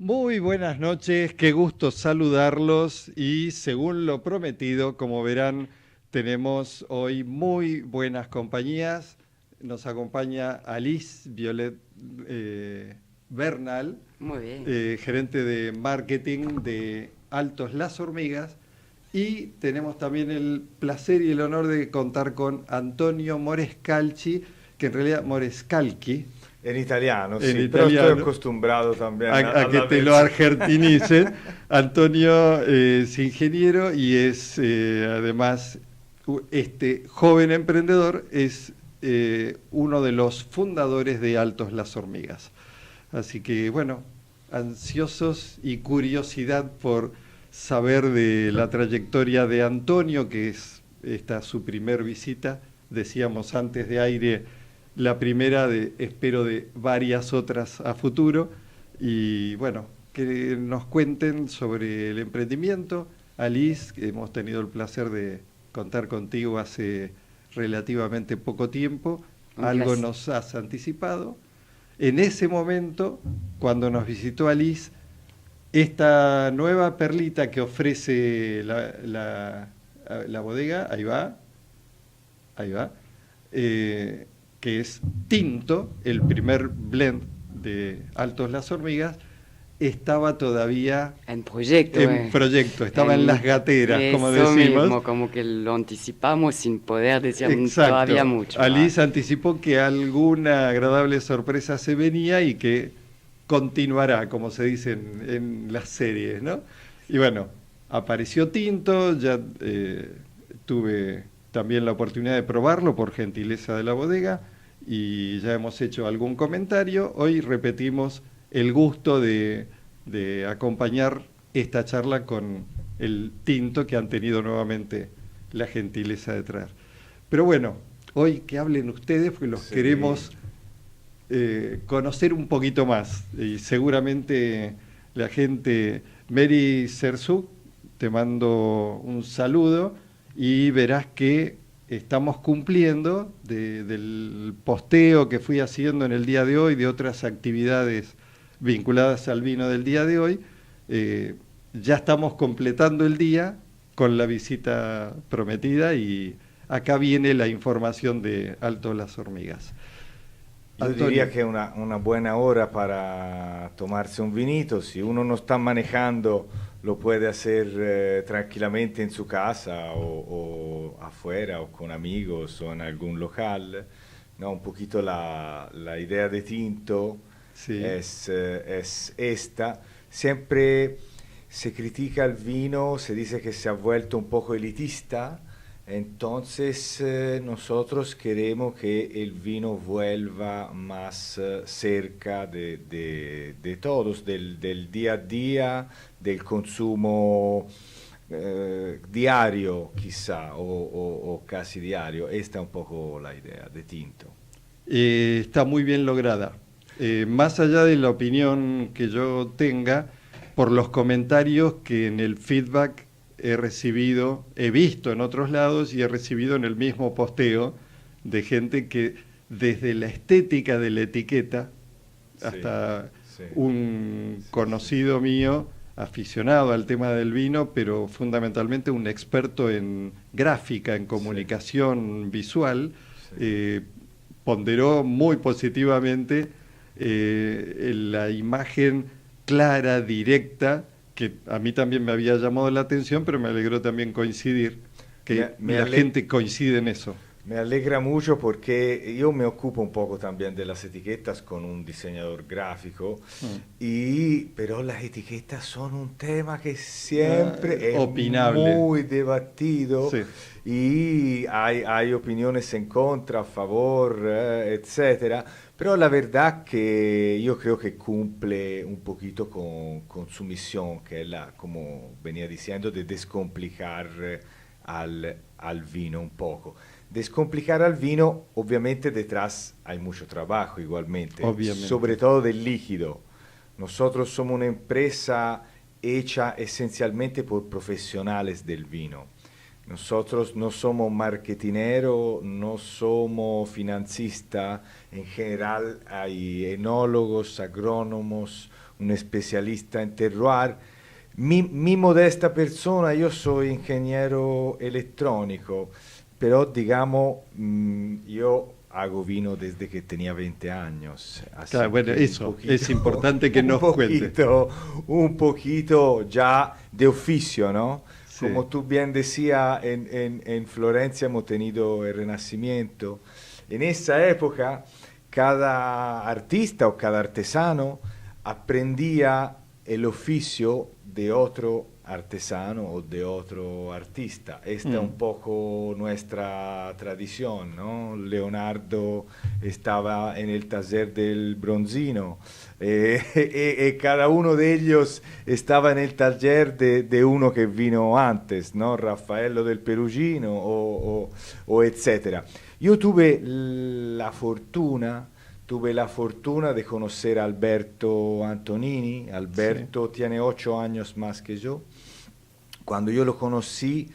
Muy buenas noches, qué gusto saludarlos y según lo prometido, como verán, tenemos hoy muy buenas compañías. Nos acompaña Alice Violet Bernal, Muy bien. gerente de marketing de Altos Las Hormigas, y tenemos también el placer y el honor de contar con Antonio Morescalchi, que en realidad Morescalchi, En italiano, en sí, pero estoy italiano, acostumbrado también a a que la te lo versión. argentinicen. Antonio es ingeniero y es además este joven emprendedor es uno de los fundadores de Altos Las Hormigas. Así que bueno, ansiosos y curiosidad por saber de la trayectoria de Antonio, que es esta su primer visita, decíamos antes de aire, la primera de, espero, de varias otras a futuro. Y bueno, que nos cuenten sobre el emprendimiento. Alice, que hemos tenido el placer de contar contigo hace relativamente poco tiempo. Un Algo placer. nos has anticipado. En ese momento, cuando nos visitó Alice, esta nueva perlita que ofrece la bodega, ahí va, que es tinto, el primer blend de Altos Las Hormigas, estaba todavía En proyecto, en proyecto, estaba en las gateras, como eso decimos. mismo, como que lo anticipamos sin poder decir todavía Exacto. mucho. Alice anticipó que alguna agradable sorpresa se venía y que continuará, como se dice en las series, ¿no? Y bueno, apareció tinto, ya tuve también la oportunidad de probarlo por gentileza de la bodega y ya hemos hecho algún comentario. Hoy repetimos el gusto de acompañar esta charla con el tinto que han tenido nuevamente la gentileza de traer. Pero bueno, hoy que hablen ustedes, porque los Sí. queremos conocer un poquito más. Y seguramente la gente, Mary Sersuk, te mando un saludo y verás que estamos cumpliendo del posteo que fui haciendo en el día de hoy, de otras actividades vinculadas al vino del día de hoy. Ya estamos completando el día con la visita prometida y acá viene la información de Alto Las Hormigas. Yo Antonio. diría que es una buena hora para tomarse un vinito. Si uno no está manejando, lo puede hacer tranquilamente en su casa o afuera o con amigos o en algún local. ¿No? Un poquito la idea de tinto Sí. es esta. Siempre se critica el vino, se dice que se ha vuelto un poco elitista. Entonces nosotros queremos que el vino vuelva más cerca de todos, del día a día, del consumo diario quizá o casi diario. Esta es un poco la idea de tinto. Está muy bien lograda. Más allá de la opinión que yo tenga, por los comentarios que en el feedback he recibido, he visto en otros lados y he recibido en el mismo posteo de gente que desde la estética de la etiqueta hasta Sí, un sí, conocido mío, aficionado al tema del vino, pero fundamentalmente un experto en gráfica, en comunicación visual, sí. eh, ponderó muy positivamente la imagen clara, directa, que a mí también me había llamado la atención, pero me alegró también coincidir, que la gente coincide en eso. Me alegra mucho porque yo me ocupo un poco también de las etiquetas con un diseñador gráfico, pero las etiquetas son un tema que siempre es opinable. muy debatido Sí. y hay opiniones en contra, a favor, etcétera. Pero la verdad que yo creo que cumple un poquito con su misión, que es la, como venía diciendo, de descomplicar al vino un poco. Descomplicar al vino, obviamente detrás hay mucho trabajo igualmente, Obviamente. sobre todo del líquido. Nosotros somos una empresa hecha esencialmente por profesionales del vino. Nosotros no somos marketineros, no somos financistas. En general hay enólogos, agrónomos, un especialista en terroir. Mi modesta persona, yo soy ingeniero electrónico, pero digamos, yo hago vino desde que tenía 20 años. Así claro, bueno, que eso es importante que nos cuente. Un poquito ya de oficio, ¿no? Sí. Como tú bien decías, en Florencia hemos tenido el Renacimiento. En esa época, cada artista o cada artesano aprendía el oficio de otro artesano o de otro artista. Esta es un poco nuestra tradición, ¿no? Leonardo estaba en el taller del Bronzino, cada uno de ellos estaba en el taller de uno que vino antes, ¿no? Raffaello del Perugino o etcétera. Yo tuve la fortuna de conocer a Alberto Antonini. Alberto tiene 8 años más que yo. Cuando yo lo conocí,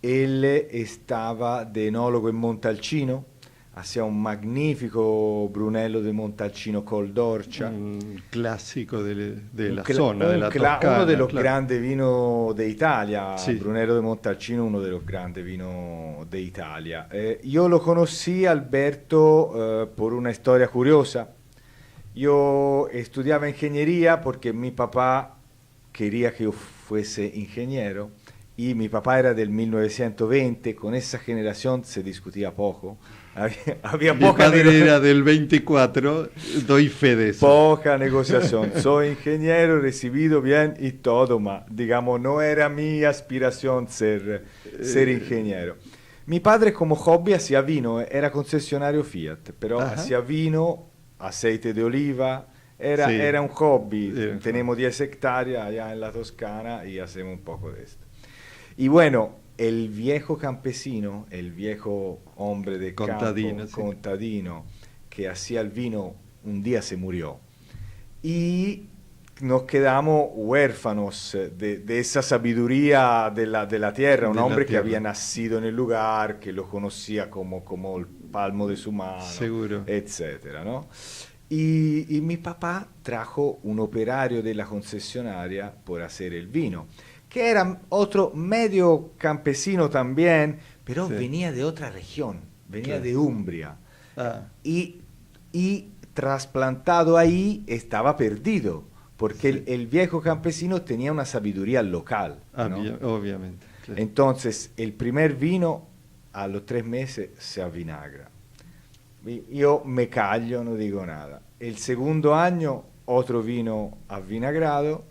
él estaba de enólogo en Montalcino, hacía un magnífico Brunello de Montalcino col d'Orcia. Un clásico de la zona, de la Toscana. Uno de los grandes vinos de Italia, sí. Brunello de Montalcino, uno de los grandes vinos de Italia. Yo lo conocí, Alberto, por una historia curiosa. Yo estudiaba ingeniería porque mi papá quería que yo fuese ingeniero, y mi papá era del 1920, con esa generación se discutía poco. Había Mi poca padre era del 24, doy fe de eso. Poca negociación. Soy ingeniero, recibido bien y todo, ma digamos, no era mi aspiración ser ingeniero. Mi padre como hobby hacía vino, era concesionario Fiat, pero hacía vino, aceite de oliva, era un hobby. Tenemos 10 hectáreas allá en la Toscana y hacemos un poco de esto. Y bueno, el viejo campesino, el viejo hombre de contadino, campo, contadino, que hacía el vino, un día se murió. Y nos quedamos huérfanos de esa sabiduría de la tierra, un hombre que había nacido en el lugar, que lo conocía como el palmo de su mano, seguro, etcétera, ¿no? Y mi papá trajo un operario de la concesionaria por hacer el vino, que era otro medio campesino también, pero venía de otra región, venía de Umbria. Y trasplantado ahí estaba perdido, porque el viejo campesino tenía una sabiduría local, ¿no? Obviamente. Claro. Entonces, el primer vino a los 3 meses se avinagra. Yo me callo, no digo nada. El segundo año, otro vino avinagrado.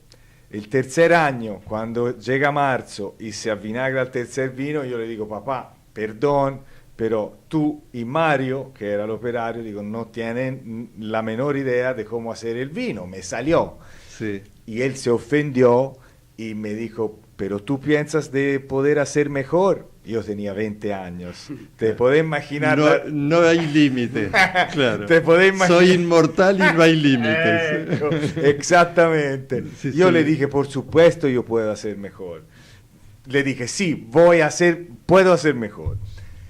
El tercer año, cuando llega marzo y se avinagra el tercer vino, yo le digo, papá, perdón, pero tú y Mario, que era el operario, digo, no tienen la menor idea de cómo hacer el vino, me salió. Sí. Y él se ofendió y me dijo, pero tú piensas de poder hacer mejor. Yo tenía 20 años. Te podés imaginar. No hay límite. Claro. Te podés imaginar. Soy inmortal y no hay límites. Exactamente. Sí, yo le dije, por supuesto, yo puedo hacer mejor. Le dije, sí, puedo hacer mejor.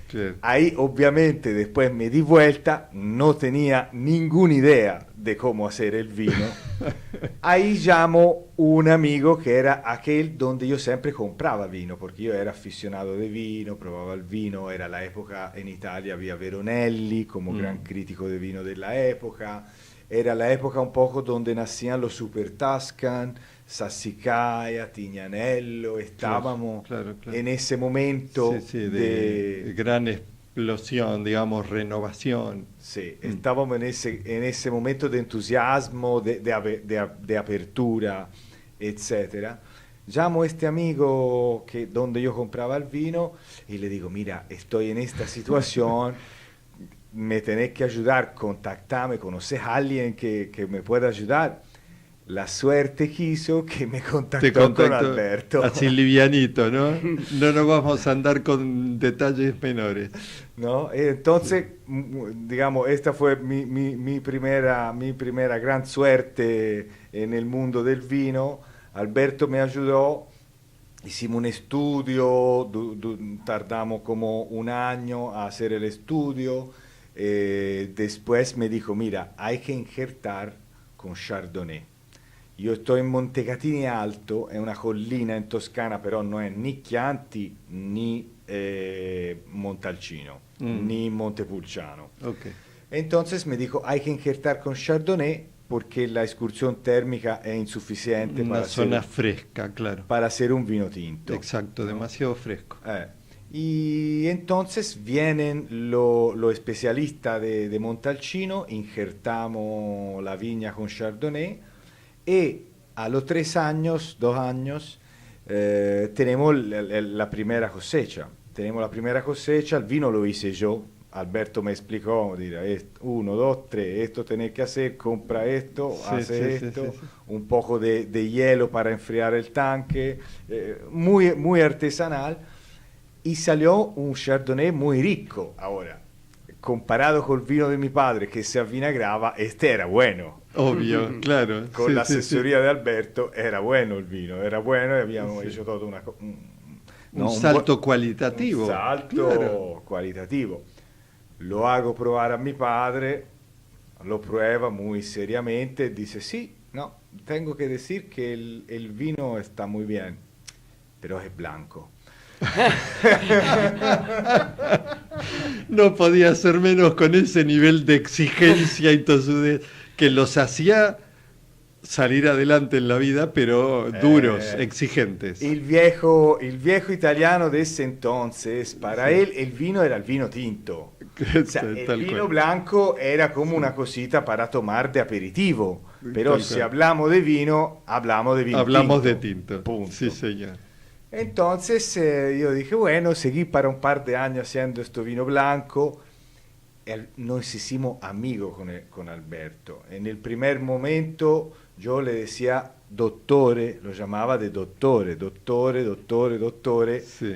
Claro. Ahí, obviamente, después me di vuelta, no tenía ninguna idea de cómo hacer el vino. Ahí llamo un amigo que era aquel donde yo siempre compraba vino, porque yo era aficionado de vino, probaba el vino, era la época en Italia, había Veronelli como gran crítico de vino de la época, era la época un poco donde nacían los Super Tuscan, Sassicaia, Tignanello, estábamos claro. En ese momento de gran explosión, digamos, renovación. Sí, estábamos en ese momento de entusiasmo, de apertura, etcétera. Llamo a este amigo donde yo compraba el vino y le digo, mira, estoy en esta situación, me tenés que ayudar, contactame, ¿conoces a alguien que me pueda ayudar? La suerte quiso que me contactó con Alberto. Así livianito, ¿no? No nos vamos a andar con detalles menores. ¿No? Entonces, digamos, esta fue mi primera gran suerte en el mundo del vino. Alberto me ayudó, hicimos un estudio, tardamos como 1 año a hacer el estudio. Después me dijo, mira, hay que injertar con Chardonnay. Io sto in Montecatini Alto, è una collina in Toscana, però non è ni Chianti ni Montalcino, ni Montepulciano. Ok. Entonces me dijo, hay que injertar con Chardonnay porque la excursión térmica es insuficiente Una zona fresca, claro. para hacer un vino tinto. Exacto, ¿no? Demasiado fresco. Y entonces vienen los especialistas de Montalcino, injertamos la viña con Chardonnay y a los 2 años, tenemos la primera cosecha. Tenemos la primera cosecha, el vino lo hice yo. Alberto me explicó, dirá, 1, 2, 3, esto tenés que hacer, compra esto, hace esto, un poco de hielo para enfriar el tanque, muy, muy artesanal, y salió un Chardonnay muy rico. Ahora, comparado con el vino de mi padre que se avinagraba, este era bueno. Obvio, claro. Con la asesoría de Alberto era bueno el vino, era bueno y habíamos hecho todo un salto cualitativo. Un salto cualitativo. Lo hago probar a mi padre, lo prueba muy seriamente, dice, sí, no, tengo que decir que el vino está muy bien, pero es blanco. No podía ser menos con ese nivel de exigencia y tosudez que los hacía salir adelante en la vida, pero duros, exigentes. El viejo italiano de ese entonces, para él el vino era el vino tinto. O sea, el vino blanco era como una cosita para tomar de aperitivo, pero si hablamos de vino, hablamos de vino hablamos tinto. De tinto. Punto. Sí, señor. Entonces yo dije, bueno, seguí para un par de años haciendo este vino blanco. Nos hicimos amigos con Alberto. En el primer momento yo le decía dottore, lo llamaba de dottore. Sí.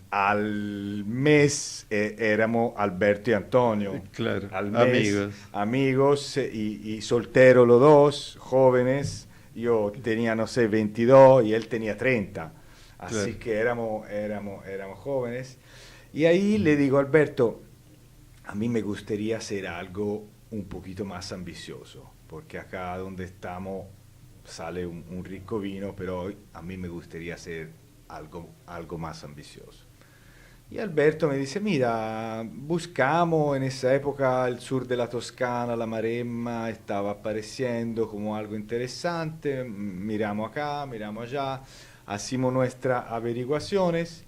Al mes éramos Alberto y Antonio. Claro, Al mes, amigos. Amigos y solteros los dos, jóvenes. Yo tenía, no sé, 22 y él tenía 30. Así que éramos jóvenes. Y ahí le digo, Alberto, a mí me gustaría hacer algo un poquito más ambicioso, porque acá donde estamos sale un rico vino, pero hoy a mí me gustaría hacer algo más ambicioso. Y Alberto me dice, mira, buscamos en esa época el sur de la Toscana, la Maremma estaba apareciendo como algo interesante, miramos acá, miramos allá, hacemos nuestras averiguaciones.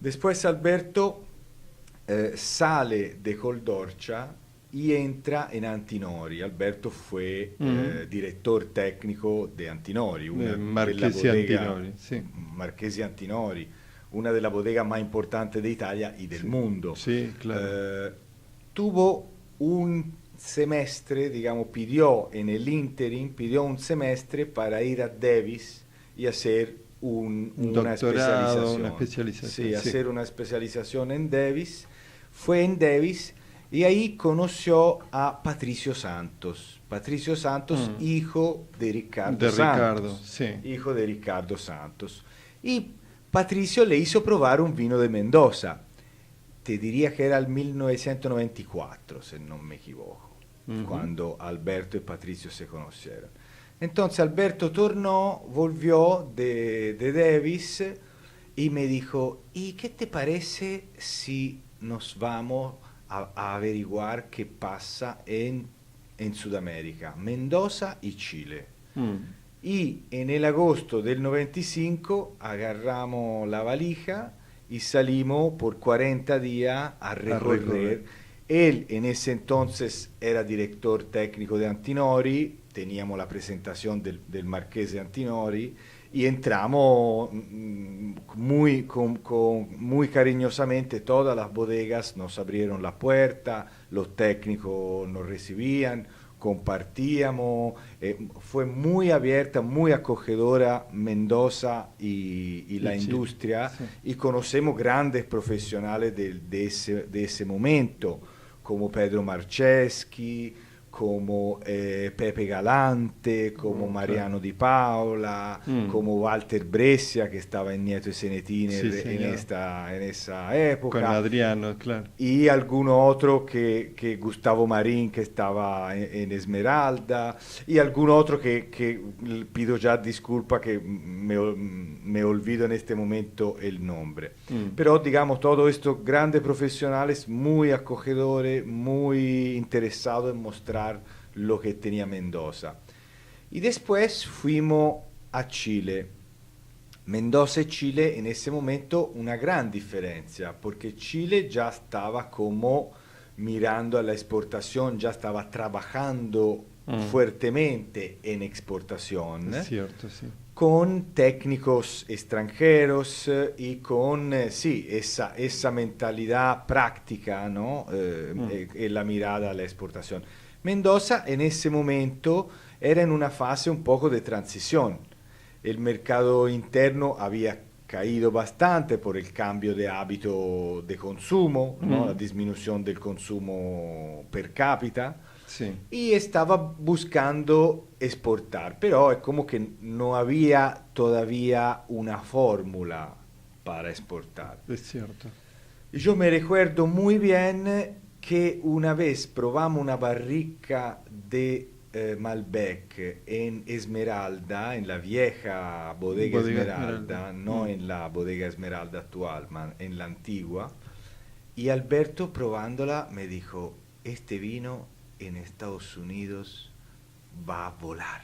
Después Alberto sale de Coldorcia y entra en Antinori. Alberto fue director técnico de Antinori, Marchesi Antinori, sí. Marchesi Antinori, una de las bodegas más importantes de Italia y del mundo. Sí, claro. Tuvo un semestre, digamos, pidió en el interim, pidió un semestre para ir a Davis y hacer una especialización. Sí, hacer una especialización en Davis. Fue en Davis y ahí conoció a Patricio Santos. Patricio Santos, hijo de Ricardo Santos. Sí. Hijo de Ricardo Santos. Y Patricio le hizo probar un vino de Mendoza. Te diría que era el 1994, si no me equivoco, cuando Alberto y Patricio se conocieron. Entonces Alberto volvió de Davis y me dijo, ¿y qué te parece si nos vamos a averiguar qué pasa en Sudamérica, Mendoza y Chile? Y en el agosto del 95 agarramos la valija y salimos por 40 días a recorrer. Él en ese entonces era director técnico de Antinori, teníamos la presentación del Marchese Antinori y entramos muy cariñosamente, todas las bodegas nos abrieron la puerta, los técnicos nos recibían, compartíamos, fue muy abierta, muy acogedora Mendoza y la industria, sí. Y conocemos grandes profesionales de ese momento, como Pedro Marcheschi, como Pepe Galante, como Mariano Di Paola, como Walter Brescia, que estaba en Nieto y Cenetine en esa época. Con Adriano, claro. Y alguno otro que Gustavo Marín, que estaba en Esmeralda, y algún otro que pido ya disculpa que me olvido en este momento el nombre. Pero digamos, todos estos grandes profesionales muy acogedores, muy interesados en mostrar lo que tenía Mendoza. Y después fuimos a Chile. Mendoza y Chile en ese momento una gran diferencia, porque Chile ya estaba como mirando a la exportación, ya estaba trabajando fuertemente en exportación. Es cierto, sí. Con técnicos extranjeros y con esa mentalidad práctica, ¿no? La mirada a la exportación. Mendoza en ese momento era en una fase un poco de transición. El mercado interno había caído bastante por el cambio de hábito de consumo, ¿no? La disminución del consumo per cápita. Sí. Y estaba buscando exportar, pero es como que no había todavía una fórmula para exportar. Es cierto. Y yo me recuerdo muy bien que una vez probamos una barrica de Malbec en Esmeralda, en la vieja bodega Esmeralda, no en la bodega Esmeralda actual, en la antigua, y Alberto probándola me dijo, este vino en Estados Unidos va a volar.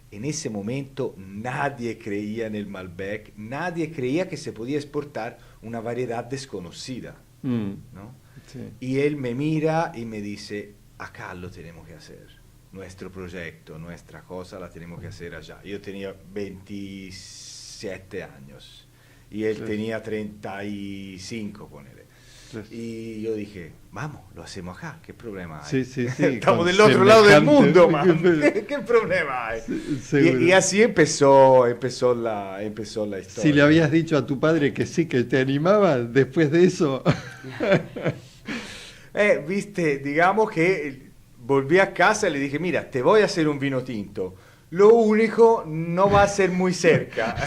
En ese momento nadie creía en el Malbec, nadie creía que se podía exportar una variedad desconocida, ¿no? Sí. Y él me mira y me dice, acá lo tenemos que hacer, nuestro proyecto, nuestra cosa la tenemos que hacer allá. Yo tenía 27 años y él tenía 35, ponele. Y yo dije, vamos, lo hacemos acá, ¿qué problema hay? Sí. Estamos del otro lado del mundo, man. ¿Qué problema hay? Y así empezó la historia. Si le habías dicho a tu padre que sí, que te animaba, después de eso... Viste, digamos que volví a casa y le dije, mira, te voy a hacer un vino tinto. Lo único, no va a ser muy cerca.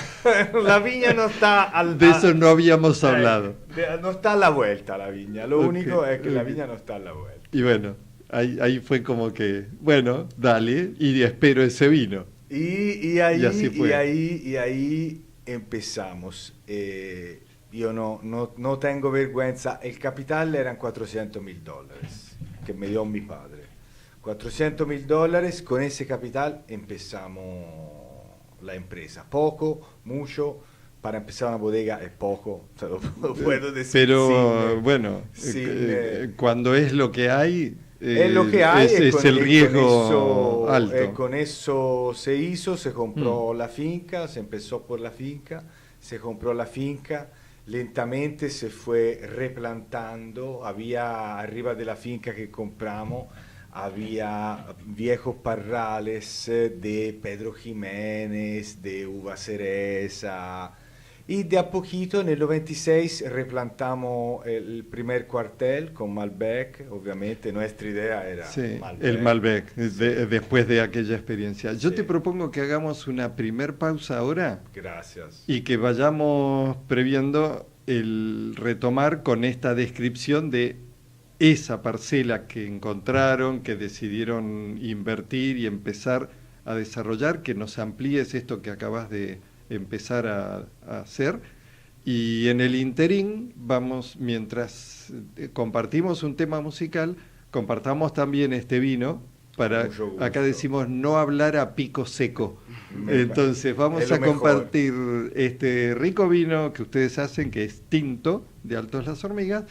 La viña no está de eso no habíamos hablado. No está a la vuelta la viña. Lo único es que la viña no está a la vuelta. Y bueno, ahí fue como que, bueno, dale, y espero ese vino. Y ahí empezamos. Yo no tengo vergüenza. El capital eran $400,000 que me dio mi padre. $400,000, con ese capital empezamos la empresa. Poco, mucho, para empezar una bodega es poco, lo puedo decir. Pero bueno, cuando es lo que hay, es lo que hay, es el riesgo alto. Con eso se hizo, se compró la finca, se empezó por la finca, se compró la finca, lentamente se fue replantando, había arriba de la finca que compramos, había viejos parrales de Pedro Jiménez, de uva cereza, y de a poquito en el 96 replantamos el primer cuartel con Malbec, obviamente nuestra idea era Malbec. El Malbec, después de aquella experiencia. Yo te propongo que hagamos una primer pausa ahora. Gracias. Y que vayamos previendo el retomar con esta descripción de esa parcela que encontraron, que decidieron invertir y empezar a desarrollar, que nos amplíes esto que acabas de empezar a hacer. Y en el interín vamos, mientras compartimos un tema musical, compartamos también este vino, para, acá decimos no hablar a pico seco. Entonces vamos a compartir este rico vino que ustedes hacen, que es tinto, de Altos Las Hormigas,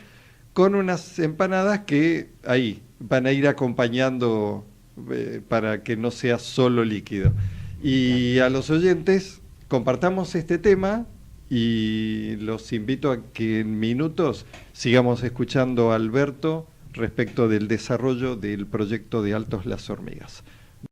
con unas empanadas que ahí van a ir acompañando para que no sea solo líquido. Y a los oyentes compartamos este tema y los invito a que en minutos sigamos escuchando a Alberto respecto del desarrollo del proyecto de Altos Las Hormigas.